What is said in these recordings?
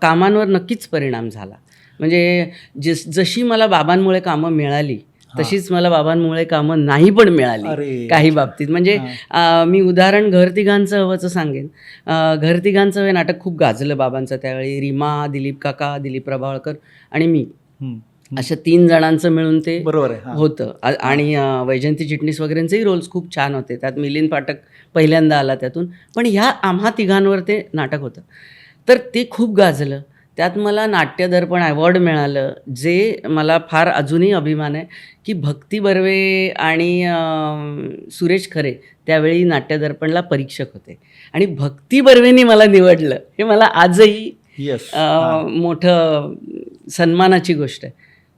कामांवर नक्कीच परिणाम झाला. म्हणजे जशी मला बाबांमुळे कामं मिळाली तशीच मला बाबांमुळे कामं नाही पण मिळाली काही बाबतीत. म्हणजे मी उदाहरण घर तिघांचं हवंचं सांगेन. घर तिघांचं हे नाटक खूप गाजलं बाबांचं त्यावेळी. रीमा, दिलीप काका, दिलीप प्रभावळकर आणि मी अशा 3 जणांचं मिळून ते होतं. आणि वैजयंती चिटणीस वगैरेंचेही रोल्स खूप छान होते. त्यात मिलिंद पाठक पहिल्यांदा आला त्यातून. पण ह्या आम्हा तिघांवर ते नाटक होतं. तर ते खूप गाजलं. त्यात मला नाट्य दर्पण अवॉर्ड मिळालं, जे मला फार अजूनही अभिमान आहे की भक्ती बर्वे आणि सुरेश खरे त्यावेळी नाट्य दर्पणला परीक्षक होते आणि भक्ती बर्वेनी मला निवडलं. हे मला आजही मोठं सन्मानाची गोष्ट आहे.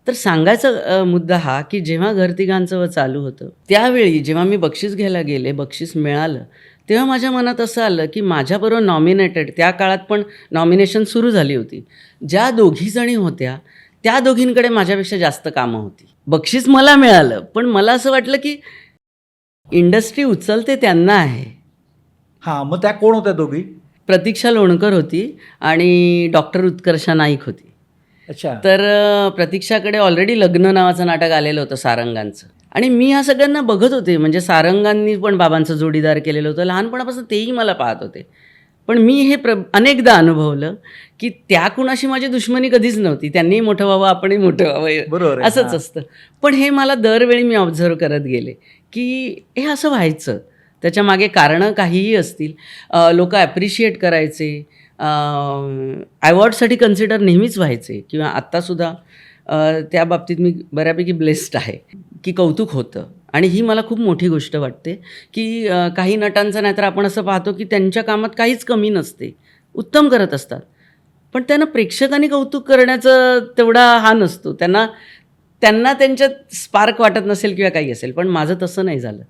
तर सांगायचा मुद्दा हा की जेव्हा घरतिघांचं चालू होतं त्यावेळी जेव्हा मी बक्षीस घ्यायला गेले, बक्षीस मिळालं, तेव्हा माझ्या मनात असं आलं की माझ्याबरोबर नॉमिनेटेड, त्या काळात पण नॉमिनेशन सुरू झाली होती, ज्या दोघीजणी होत्या त्या दोघींकडे माझ्यापेक्षा जास्त कामं होती. बक्षीस मला मिळालं, पण मला असं वाटलं की इंडस्ट्री उचलते त्यांना आहे. मग त्या कोण होत्या दोघी? प्रतीक्षा लोणकर होती आणि डॉक्टर उत्कर्षा नाईक होती. अच्छा. तर प्रतीक्षाकडे ऑलरेडी लग्न नावाचं नाटक आलेलं होतं सारंगांचं आणि मी ह्या सगळ्यांना बघत होते. म्हणजे सारंगांनी पण बाबांचं जोडीदार केलेलं होतं. लहानपणापासून तेही मला पाहत होते. पण मी हे अनेकदा अनुभवलं की त्या कुणाशी माझी दुश्मनी कधीच नव्हती. त्यांनीही मोठं व्हावं, आपणही मोठं व्हावं, असंच असतं. पण हे मला दरवेळी मी ऑब्झर्व करत गेले की हे असं व्हायचं. त्याच्या मागे कारणं काहीही असतील. लोक ॲप्रिशिएट करायचे, अवॉर्डसाठी कन्सिडर नेहमीच व्हायचे किंवा आत्तासुद्धा त्या बाबतीत मी बऱ्यापैकी ब्लेस्ड आहे की कौतुक होतं. आणि ही मला खूप मोठी गोष्ट वाटते की काही नटांचं नाहीतर आपण असं पाहतो की त्यांच्या कामात काहीच कमी नसते, उत्तम करत असतात, पण त्यांना प्रेक्षकांनी कौतुक करण्याचं तेवढा हा नसतो. त्यांना त्यांच्यात स्पार्क वाटत नसेल किंवा काही असेल. पण माझं तसं नाही झालं.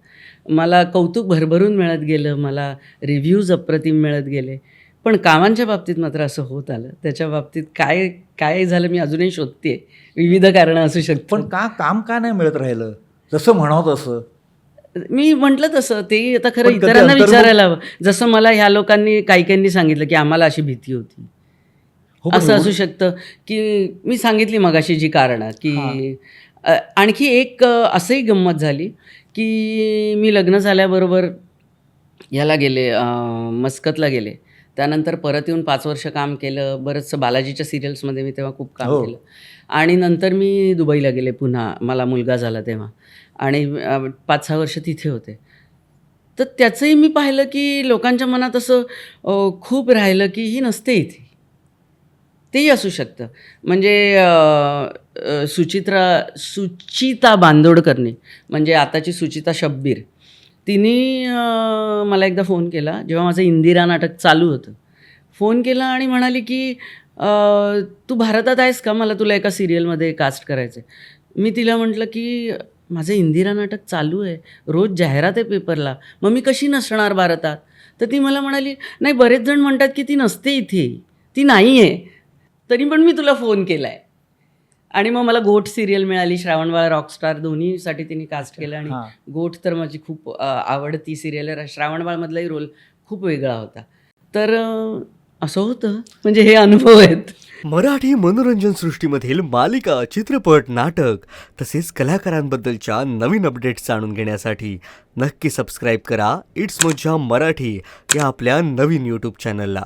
मला कौतुक भरभरून मिळत गेलं, मला रिव्ह्यूज अप्रतिम मिळत गेले. पण कामांच्या बाबतीत मात्र असं होत आलं. त्याच्या बाबतीत काय काय झालं मी अजूनही शोधते. विविध कारणं असू शकतात. पण काम का नाही मिळत राहिलं? जसं म्हणावं तसं. मी म्हटलं तसं ते आता खरं इतरांना विचारायला हवं. जसं मला ह्या लोकांनी काही सांगितलं की आम्हाला अशी भीती होती. असं असू शकतं की मी सांगितली मगाशी जी कारणं की आणखी एक असंही गंमत झाली की मी लग्न झाल्याबरोबर याला गेले, मस्कतला गेले. त्यानंतर परत येऊन 5 वर्ष काम केलं. बरंचसं बालाजीच्या सिरियल्समध्ये मी तेव्हा खूप काम केलं. आणि नंतर मी दुबईला गेले पुन्हा, मला मुलगा झाला तेव्हा. आणि 5-6 वर्ष तिथे होते. तर त्याचंही मी पाहिलं की लोकांच्या मनात असं खूप राहिलं की ही नसते इथे. तेही असू शकतं. म्हणजे सुचिता बांदोडकरनी, म्हणजे आताची सुचिता शब्बीर, तिने मला एकदा फोन केला जेव्हा माझं इंदिरा नाटक चालू होतं. फोन केला आणि म्हणाली की तू भारतात आहेस का, मला तुला एका सिरियलमध्ये कास्ट करायचं आहे. मी तिला म्हटलं की माझं इंदिरा नाटक चालू आहे, रोज जाहिरात आहे पेपरला, मग मी कशी नसणार भारतात. तर ती मला म्हणाली नाही, बरेच जण म्हणतात की ती नसते इथे, ती नाही आहे, तरी पण मी तुला फोन केला आहे. आणि मग मला गोठ सिरियल मिळाली, श्रावणबाळ रॉकस्टार दोन्हीसाठी तिने कास्ट केलं. आणि गोठ तर माझी खूप आवडती सिरियल आहे. श्रावणबाळमधलाही रोल खूप वेगळा होता. तर असं होतं. म्हणजे हे अनुभव आहेत. मराठी मनोरंजन सृष्टीमधील मालिका, चित्रपट, नाटक तसेच कलाकारांबद्दलच्या नवीन अपडेट्स जाणून घेण्यासाठी नक्की सबस्क्राईब करा इट्स मज्जा मराठी या आपल्या नवीन यूट्यूब चॅनलला.